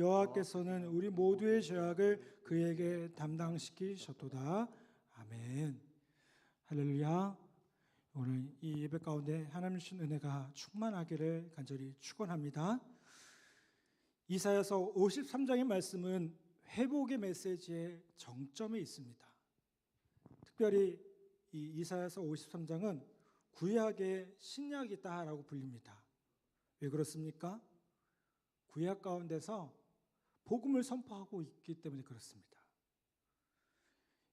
여호와께서는 우리 모두의 죄악을 그에게 담당시키셨도다. 아멘. 할렐루야. 오늘 이 예배 가운데 하나님 주신 은혜가 충만하기를 간절히 축원합니다. 이사야서 53장의 말씀은 회복의 메시지의 정점에 있습니다. 특별히 이 이사야서 53장은 구약의 신약이다라고 불립니다. 왜 그렇습니까? 구약 가운데서 복음을 선포하고 있기 때문에 그렇습니다.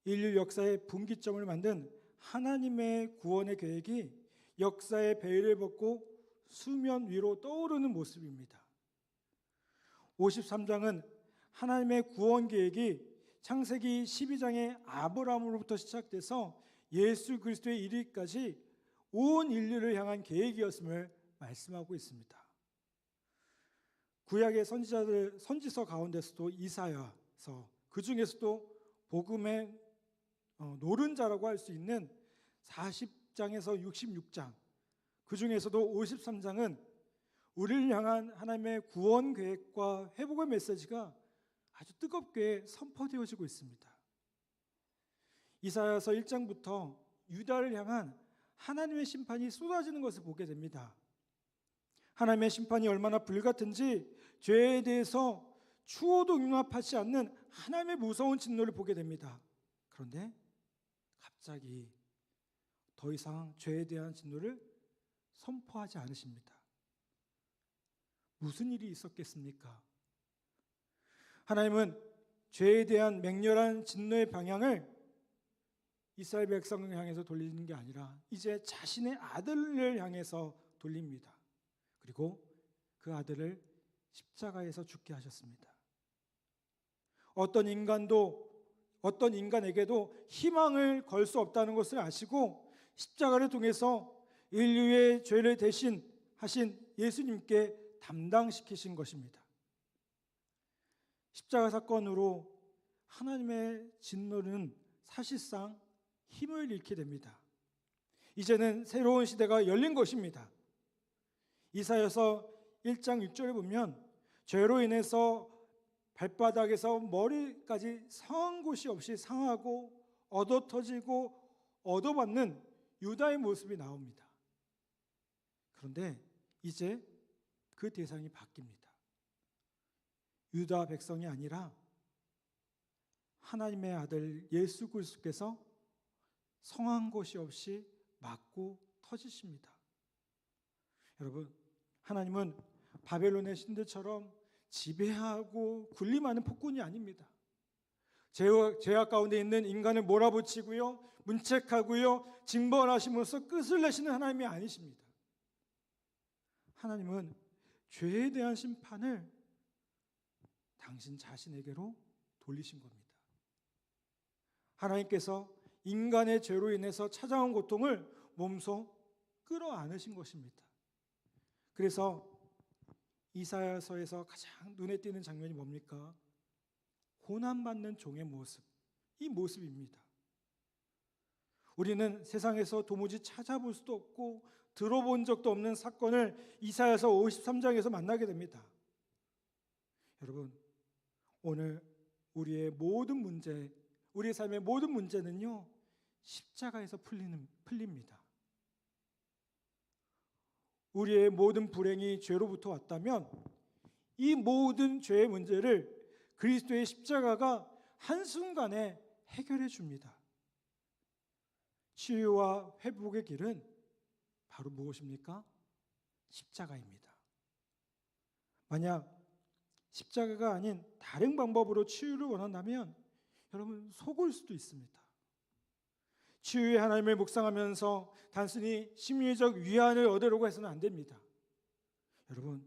인류 역사의 분기점을 만든 하나님의 구원의 계획이 역사의 베일을 벗고 수면 위로 떠오르는 모습입니다. 53장은 하나님의 구원 계획이 창세기 12장의 아브라함으로부터 시작돼서 예수 그리스도의 이르기까지 온 인류를 향한 계획이었음을 말씀하고 있습니다. 구약의 선지서 가운데서도 이사야서, 그 중에서도 복음의 노른자라고 할 수 있는 40장에서 66장, 그 중에서도 53장은 우리를 향한 하나님의 구원 계획과 회복의 메시지가 아주 뜨겁게 선포되어지고 있습니다. 이사야서 1장부터 유다를 향한 하나님의 심판이 쏟아지는 것을 보게 됩니다. 하나님의 심판이 얼마나 불같은지 죄에 대해서 추호도 용납하지 않는 하나님의 무서운 진노를 보게 됩니다. 그런데 갑자기 더 이상 죄에 대한 진노를 선포하지 않으십니다. 무슨 일이 있었겠습니까? 하나님은 죄에 대한 맹렬한 진노의 방향을 이스라엘 백성을 향해서 돌리는 게 아니라 이제 자신의 아들을 향해서 돌립니다. 그리고 그 아들을 십자가에서 죽게 하셨습니다. 어떤 인간에게도 희망을 걸 수 없다는 것을 아시고 십자가를 통해서 인류의 죄를 대신하신 예수님께 담당시키신 것입니다. 십자가 사건으로 하나님의 진노는 사실상 힘을 잃게 됩니다. 이제는 새로운 시대가 열린 것입니다. 이사야서 1장 6절에 보면 죄로 인해서 발바닥에서 머리까지 상한 곳이 없이 상하고 얻어터지고 얻어맞는 유다의 모습이 나옵니다. 그런데 이제 그 대상이 바뀝니다. 유다 백성이 아니라 하나님의 아들 예수 그리스도께서 성한 곳이 없이 맞고 터지십니다. 여러분, 하나님은 바벨론의 신들처럼 지배하고 군림하는 폭군이 아닙니다. 죄악 가운데 있는 인간을 몰아붙이고요, 문책하고요, 징벌하심으로써 끝을 내시는 하나님이 아니십니다. 하나님은 죄에 대한 심판을 당신 자신에게로 돌리신 겁니다. 하나님께서 인간의 죄로 인해서 찾아온 고통을 몸소 끌어안으신 것입니다. 그래서 이사야서에서 가장 눈에 띄는 장면이 뭡니까? 고난받는 종의 모습, 이 모습입니다. 우리는 세상에서 도무지 찾아볼 수도 없고 들어본 적도 없는 사건을 이사야서 53장에서 만나게 됩니다. 여러분, 오늘 우리의 모든 문제, 우리의 삶의 모든 문제는요, 십자가에서 풀립니다. 우리의 모든 불행이 죄로부터 왔다면 이 모든 죄의 문제를 그리스도의 십자가가 한순간에 해결해 줍니다. 치유와 회복의 길은 바로 무엇입니까? 십자가입니다. 만약 십자가가 아닌 다른 방법으로 치유를 원한다면 여러분 속을 수도 있습니다. 치유의 하나님을 묵상하면서 단순히 심리적 위안을 얻으려고 해서는 안 됩니다. 여러분,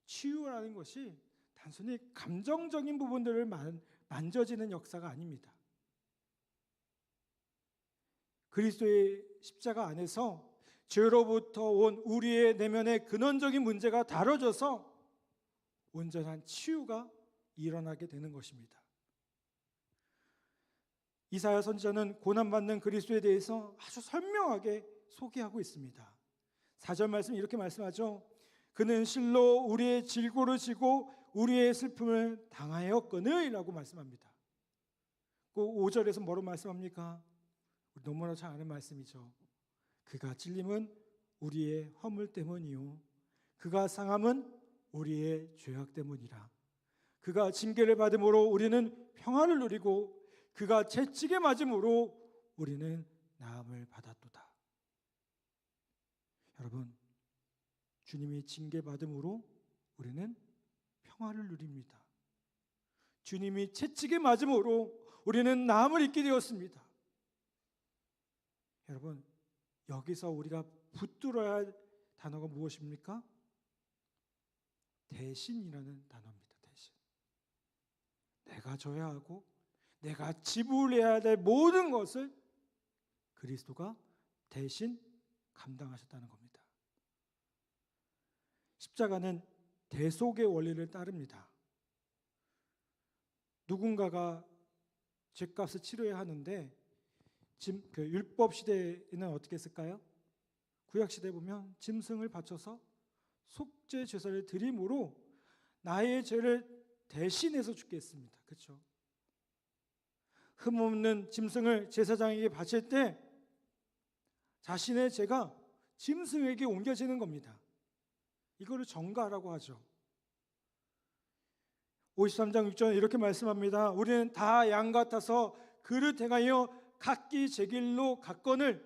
치유라는 것이 단순히 감정적인 부분들을 만져지는 역사가 아닙니다. 그리스도의 십자가 안에서 죄로부터 온 우리의 내면의 근원적인 문제가 다뤄져서 온전한 치유가 일어나게 되는 것입니다. 이사야 선지자는 고난받는 그리스도에 대해서 아주 설명하게 소개하고 있습니다. 4절 말씀 이렇게 말씀하죠. 그는 실로 우리의 질고를 지고 우리의 슬픔을 당하였거늘이라고 말씀합니다. 그 5절에서 뭐로 말씀합니까? 너무나 잘 아는 말씀이죠. 그가 찔림은 우리의 허물 때문이요 그가 상함은 우리의 죄악 때문이라. 그가 징계를 받음으로 우리는 평안을 누리고 그가 채찍에 맞음으로 우리는 나음을 받았도다. 여러분, 주님이 징계받음으로 우리는 평화를 누립니다. 주님이 채찍에 맞음으로 우리는 나음을 입게 되었습니다. 여러분, 여기서 우리가 붙들어야 할 단어가 무엇입니까? 대신이라는 단어입니다. 대신. 내가 져야 하고 내가 지불해야 될 모든 것을 그리스도가 대신 감당하셨다는 겁니다. 십자가는 대속의 원리를 따릅니다. 누군가가 죄값을 치러야 하는데 그 율법 시대에는 어떻게 했을까요? 구약 시대에 보면 짐승을 바쳐서 속죄 제사를 드림으로 나의 죄를 대신해서 죽게 했습니다. 그렇죠? 흠없는 짐승을 제사장에게 바칠 때 자신의 죄가 짐승에게 옮겨지는 겁니다. 이거를 정가라고 하죠. 53장 6절에 이렇게 말씀합니다. 우리는 다 양 같아서 그릇 행하여 각기 제 길로 갔거늘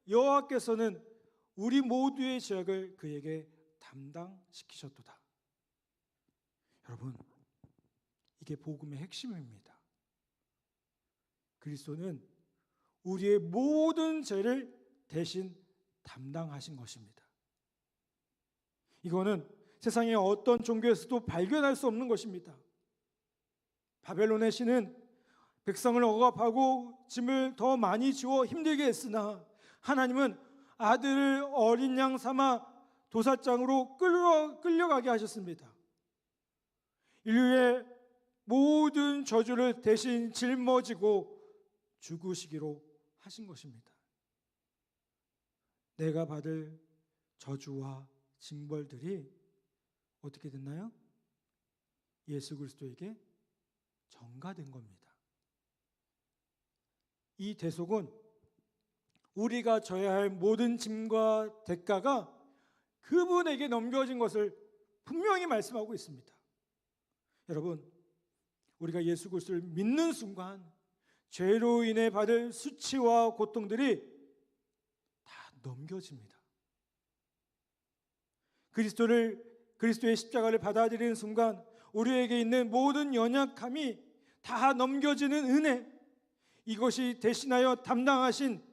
여호와께서는 우리 모두의 죄악을 그에게 담당시키셨도다. 여러분, 이게 복음의 핵심입니다. 그리스도는 우리의 모든 죄를 대신 담당하신 것입니다. 이거는 세상의 어떤 종교에서도 발견할 수 없는 것입니다. 바벨론의 신은 백성을 억압하고 짐을 더 많이 지워 힘들게 했으나 하나님은 아들을 어린 양 삼아 도살장으로 끌려가게 하셨습니다. 인류의 모든 저주를 대신 짊어지고 죽으시기로 하신 것입니다. 내가 받을 저주와 징벌들이 어떻게 됐나요? 예수 그리스도에게 전가된 겁니다. 이 대속은 우리가 져야 할 모든 짐과 대가가 그분에게 넘겨진 것을 분명히 말씀하고 있습니다. 여러분, 우리가 예수 그리스도를 믿는 순간 죄로 인해 받을 수치와 고통들이 다 넘겨집니다. 그리스도의 십자가를 받아들이는 순간 우리에게 있는 모든 연약함이 다 넘겨지는 은혜, 이것이 대신하여 담당하신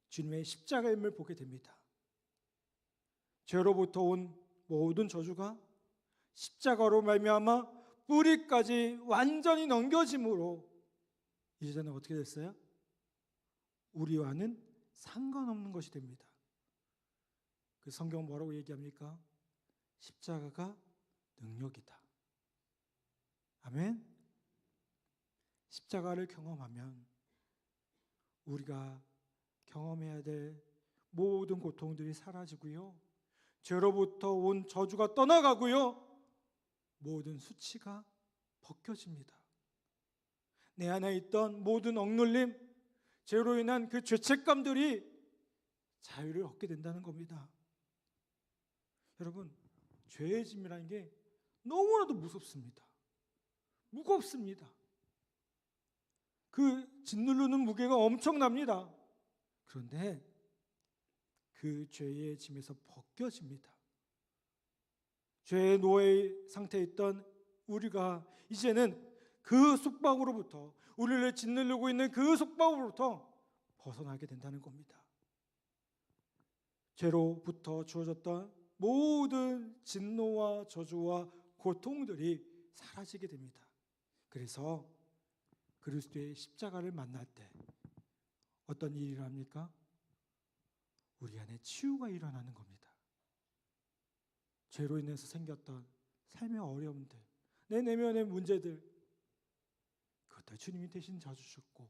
주님의 십자가임을 보게 됩니다. 죄로부터 온 모든 저주가 십자가로 말미암아 뿌리까지 완전히 넘겨짐으로 이제는 어떻게 됐어요? 우리와는 상관없는 것이 됩니다. 그 성경 뭐라고 얘기합니까? 십자가가 능력이다. 아멘. 십자가를 경험하면 우리가 경험해야 될 모든 고통들이 사라지고요, 죄로부터 온 저주가 떠나가고요, 모든 수치가 벗겨집니다. 내 안에 있던 모든 억눌림, 죄로 인한 그 죄책감들이 자유를 얻게 된다는 겁니다. 여러분, 죄의 짐이라는 게 너무나도 무섭습니다. 무겁습니다. 그 짓누르는 무게가 엄청납니다. 그런데 그 죄의 짐에서 벗겨집니다. 죄의 노예 상태에 있던 우리가 이제는 그 속박으로부터, 우리를 짓누르고 있는 그 속박으로부터 벗어나게 된다는 겁니다. 죄로부터 주어졌던 모든 진노와 저주와 고통들이 사라지게 됩니다. 그래서 그리스도의 십자가를 만날 때 어떤 일이 일어납니까? 우리 안에 치유가 일어나는 겁니다. 죄로 인해서 생겼던 삶의 어려움들, 내 내면의 문제들, 그것도 주님이 대신 져주셨고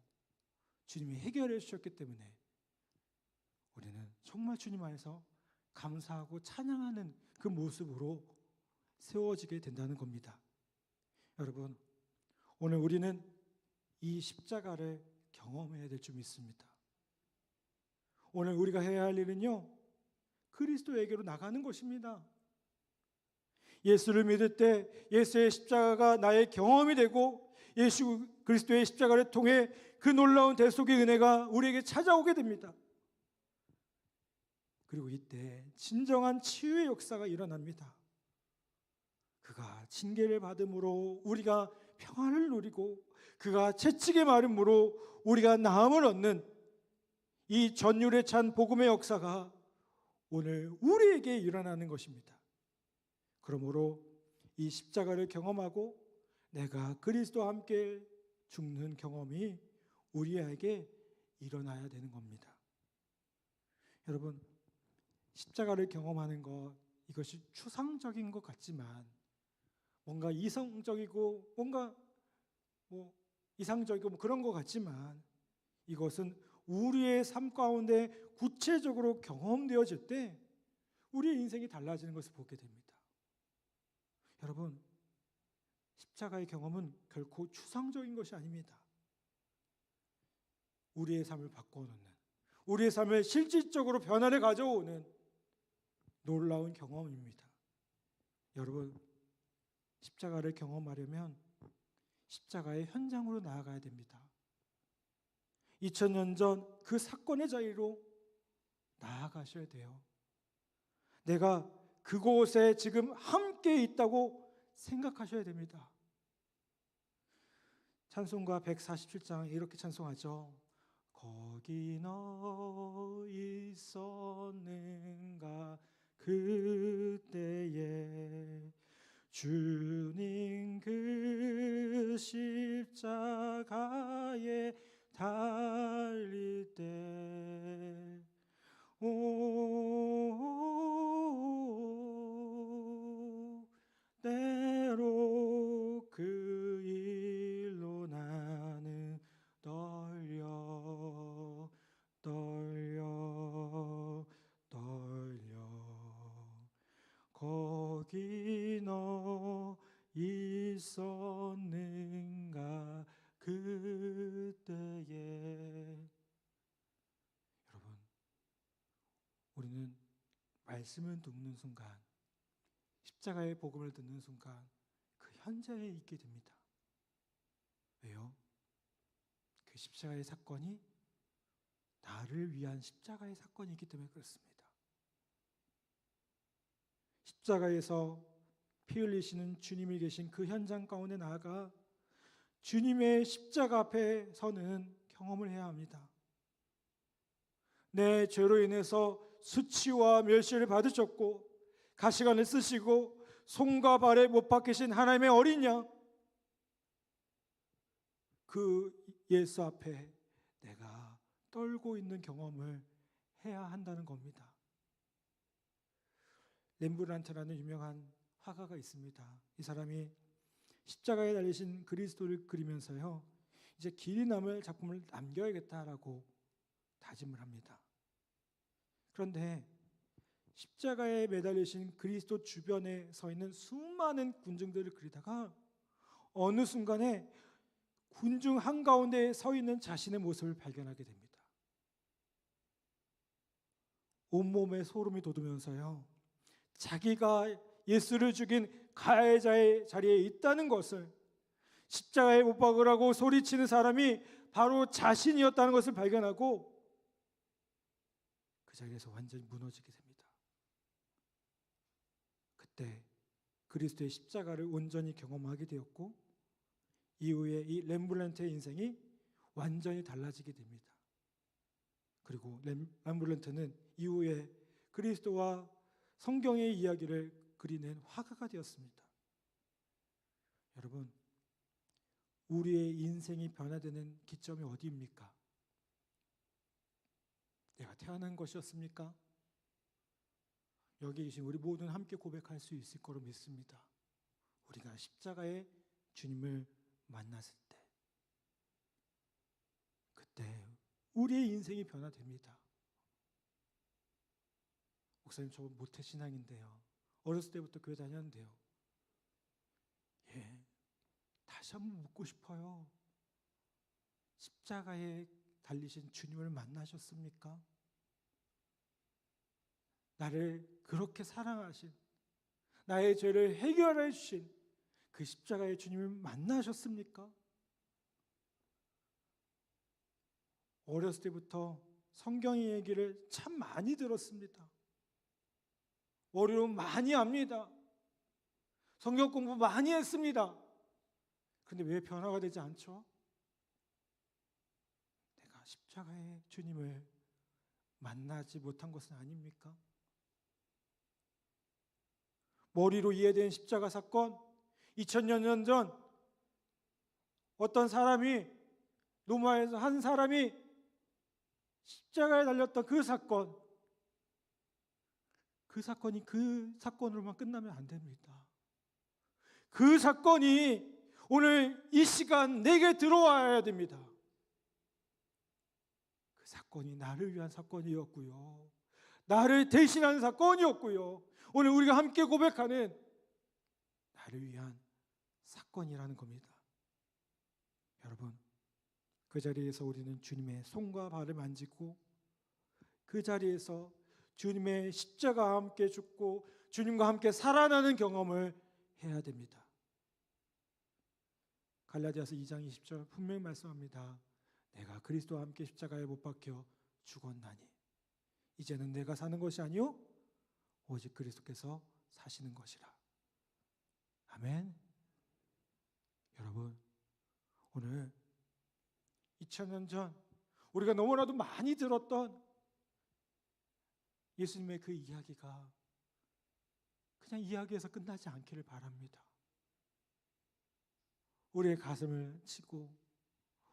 주님이 해결해 주셨기 때문에 우리는 정말 주님 안에서 감사하고 찬양하는 그 모습으로 세워지게 된다는 겁니다. 여러분, 오늘 우리는 이 십자가를 경험해야 될 줄 믿습니다. 오늘 우리가 해야 할 일은요, 그리스도에게로 나가는 것입니다. 예수를 믿을 때 예수의 십자가가 나의 경험이 되고 예수 그리스도의 십자가를 통해 그 놀라운 대속의 은혜가 우리에게 찾아오게 됩니다. 그리고 이때 진정한 치유의 역사가 일어납니다. 그가 징계를 받음으로 우리가 평안을 누리고 그가 채찍에 마름으로 우리가 나음을 얻는 이 전율에 찬 복음의 역사가 오늘 우리에게 일어나는 것입니다. 그러므로 이 십자가를 경험하고 내가 그리스도와 함께 죽는 경험이 우리에게 일어나야 되는 겁니다. 여러분, 십자가를 경험하는 것, 이것이 추상적인 것 같지만 뭔가 이성적이고 뭔가 이상적이고 그런 것 같지만 이것은 우리의 삶 가운데 구체적으로 경험되어질 때 우리의 인생이 달라지는 것을 보게 됩니다. 여러분, 십자가의 경험은 결코 추상적인 것이 아닙니다. 우리의 삶을 바꿔놓는, 우리의 삶을 실질적으로 변화를 가져오는 놀라운 경험입니다. 여러분, 십자가를 경험하려면 십자가의 현장으로 나아가야 됩니다. 2000년 전 그 사건의 자리로 나아가셔야 돼요. 내가 그곳에 지금 함께 있다고 생각하셔야 됩니다. 찬송가 147장 이렇게 찬송하죠. 거기 너 있었는가 그때에 주님 그 십자가에 달릴 때 오 때로 그 일로 나는 떨려 거기 너 있었는가 그때에. 여러분, 우리는 말씀을 듣는 순간, 십자가의 복음을 듣는 순간 그 현장에 있게 됩니다. 왜요? 그 십자가의 사건이 나를 위한 십자가의 사건이기 때문에 그렇습니다. 십자가에서 피 흘리시는 주님이 계신 그 현장 가운데 나아가 주님의 십자가 앞에 서는 경험을 해야 합니다. 내 죄로 인해서 수치와 멸시를 받으셨고 가시관을 쓰시고 손과 발에 못 박히신 하나님의 어린 양, 그 예수 앞에 내가 떨고 있는 경험을 해야 한다는 겁니다. 렘브란트라는 유명한 화가가 있습니다. 이 사람이 십자가에 달리신 그리스도를 그리면서요, 이제 길이 남을 작품을 남겨야겠다라고 다짐을 합니다. 그런데 십자가에 매달리신 그리스도 주변에 서 있는 수많은 군중들을 그리다가 어느 순간에 군중 한가운데에 서 있는 자신의 모습을 발견하게 됩니다. 온몸에 소름이 돋으면서요, 자기가 예수를 죽인 가해자의 자리에 있다는 것을, 십자가에 못 박으라고 소리치는 사람이 바로 자신이었다는 것을 발견하고 그 자리에서 완전히 무너지게 됩니다. 그때 그리스도의 십자가를 온전히 경험하게 되었고 이후에 이 렘브란트의 인생이 완전히 달라지게 됩니다. 그리고 렘브란트는 이후에 그리스도와 성경의 이야기를 그리는 화가가 되었습니다. 여러분, 우리의 인생이 변화되는 기점이 어디입니까? 내가 태어난 것이었습니까? 여기 계신 우리 모두는 함께 고백할 수 있을 거로 믿습니다. 우리가 십자가의 주님을 만났을 때, 그때 우리의 인생이 변화됩니다. 목사님, 저 모태신앙인데요, 어렸을 때부터 교회 다녔는데요, 다시 한번 묻고 싶어요. 십자가에 달리신 주님을 만나셨습니까? 나를 그렇게 사랑하신, 나의 죄를 해결해 주신 그 십자가의 주님을 만나셨습니까? 어렸을 때부터 성경 얘기를 참 많이 들었습니다. 머리로 많이 압니다. 성경 공부 많이 했습니다. 그런데 왜 변화가 되지 않죠? 내가 십자가의 주님을 만나지 못한 것은 아닙니까? 머리로 이해된 십자가 사건, 2000년 전 어떤 사람이, 로마에서 한 사람이 십자가에 달렸던 그 사건, 그 사건이 그 사건으로만 끝나면 안 됩니다. 그 사건이 오늘 이 시간 내게 들어와야 됩니다. 그 사건이 나를 위한 사건이었고요, 나를 대신하는 사건이었고요, 오늘 우리가 함께 고백하는 나를 위한 사건이라는 겁니다. 여러분, 그 자리에서 우리는 주님의 손과 발을 만지고, 그 자리에서 주님의 십자가와 함께 죽고 주님과 함께 살아나는 경험을 해야 됩니다. 갈라디아서 2장 20절 분명히 말씀합니다. 내가 그리스도와 함께 십자가에 못 박혀 죽었나니 이제는 내가 사는 것이 아니요 오직 그리스도께서 사시는 것이라. 아멘. 여러분, 오늘 2000년 전 우리가 너무나도 많이 들었던 예수님의 그 이야기가 그냥 이야기에서 끝나지 않기를 바랍니다. 우리의 가슴을 치고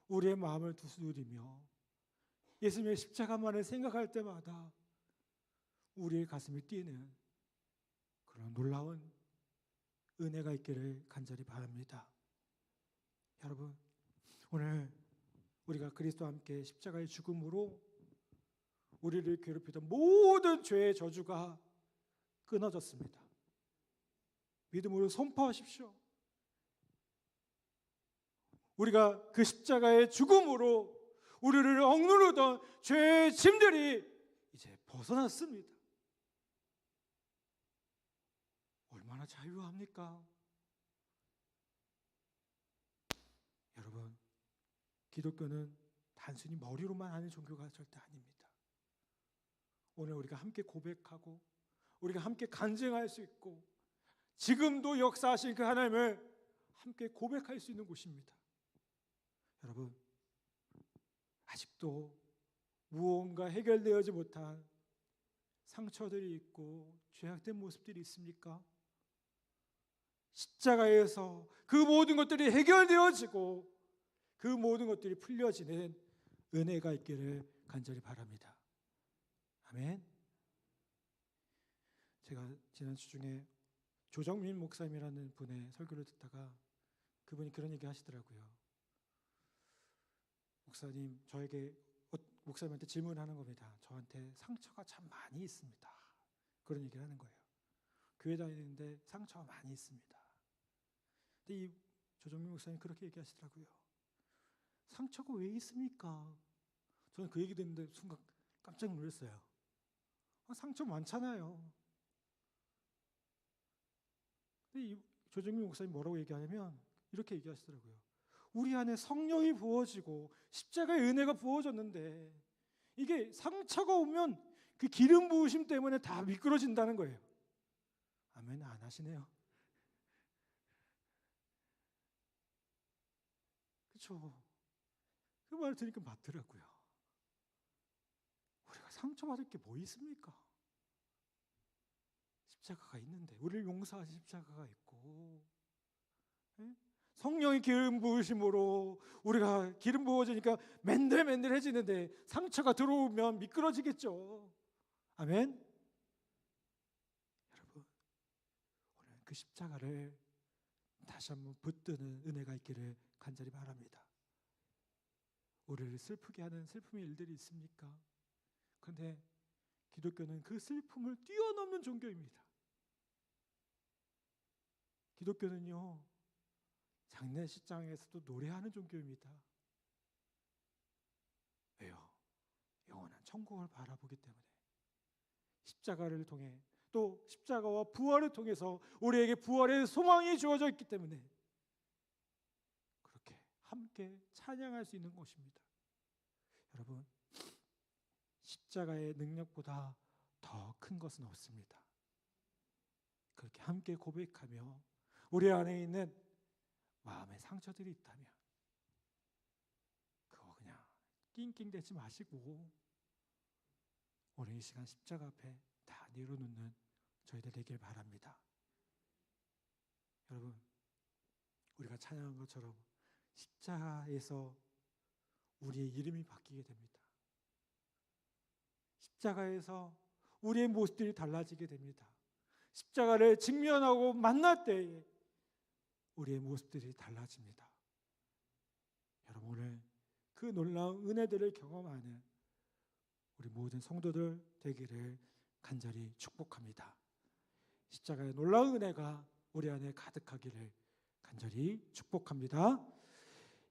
우리의 마음을 두드리며 예수님의 십자가만을 생각할 때마다 우리의 가슴이 뛰는 그런 놀라운 은혜가 있기를 간절히 바랍니다. 여러분, 오늘 우리가 그리스도와 함께 십자가의 죽음으로 우리를 괴롭히던 모든 죄의 저주가 끊어졌습니다. 믿음으로 선포하십시오. 우리가 그 십자가의 죽음으로 우리를 억누르던 죄의 짐들이 이제 벗어났습니다. 얼마나 자유합니까? 여러분, 기독교는 단순히 머리로만 하는 종교가 절대 아닙니다. 오늘 우리가 함께 고백하고 우리가 함께 간증할 수 있고 지금도 역사하신 그 하나님을 함께 고백할 수 있는 곳입니다. 여러분, 아직도 무언가 해결되지 못한 상처들이 있고 죄악된 모습들이 있습니까? 십자가에서 그 모든 것들이 해결되어지고 그 모든 것들이 풀려지는 은혜가 있기를 간절히 바랍니다. 아멘. 제가 지난주 중에 조정민 목사님이라는 분의 설교를 듣다가 그분이 그런 얘기 하시더라고요. 목사님, 저에게 목사님한테 질문하는 겁니다. 저한테 상처가 참 많이 있습니다. 그런 얘기를 하는 거예요. 교회 다니는데 상처가 많이 있습니다. 근데 이 조정민 목사님 그렇게 얘기하시더라고요. 상처가 왜 있습니까? 저는 그 얘기 듣는데 순간 깜짝 놀랐어요. 상처 많잖아요. 근데 이 조정민 목사님 뭐라고 얘기하냐면 이렇게 얘기하시더라고요. 우리 안에 성령이 부어지고 십자가의 은혜가 부어졌는데 이게 상처가 오면 그 기름 부으심 때문에 다 미끄러진다는 거예요. 아멘. 안 하시네요. 그렇죠. 그 말을 들으니까 맞더라고요. 우리가 상처받을 게 뭐 있습니까? 십자가가 있는데, 우리를 용서하신 십자가가 있고, 성령의 기름 부으심으로 우리가 기름 부어지니까 맨들맨들해지는데 상처가 들어오면 미끄러지겠죠. 아멘. 여러분, 오늘 그 십자가를 다시 한번 붙드는 은혜가 있기를 간절히 바랍니다. 우리를 슬프게 하는 슬픔의 일들이 있습니까? 그런데 기독교는 그 슬픔을 뛰어넘는 종교입니다. 기독교는요, 장례식장에서도 노래하는 종교입니다. 왜요? 영원한 천국을 바라보기 때문에. 십자가를 통해, 또 십자가와 부활을 통해서 우리에게 부활의 소망이 주어져 있기 때문에 그렇게 함께 찬양할 수 있는 것입니다. 여러분, 십자가의 능력보다 더 큰 것은 없습니다. 그렇게 함께 고백하며 우리 안에 있는 마음의 상처들이 있다면 그거 그냥 낑낑대지 마시고 오늘 이 시간 십자가 앞에 다 내려놓는 저희들 되길 바랍니다. 여러분, 우리가 찬양한 것처럼 십자가에서 우리의 이름이 바뀌게 됩니다. 십자가에서 우리의 모습들이 달라지게 됩니다. 십자가를 직면하고 만날 때에 우리의 모습들이 달라집니다. 여러분, 오늘 그 놀라운 은혜들을 경험하는 우리 모든 성도들 되기를 간절히 축복합니다. 십자가의 놀라운 은혜가 우리 안에 가득하기를 간절히 축복합니다.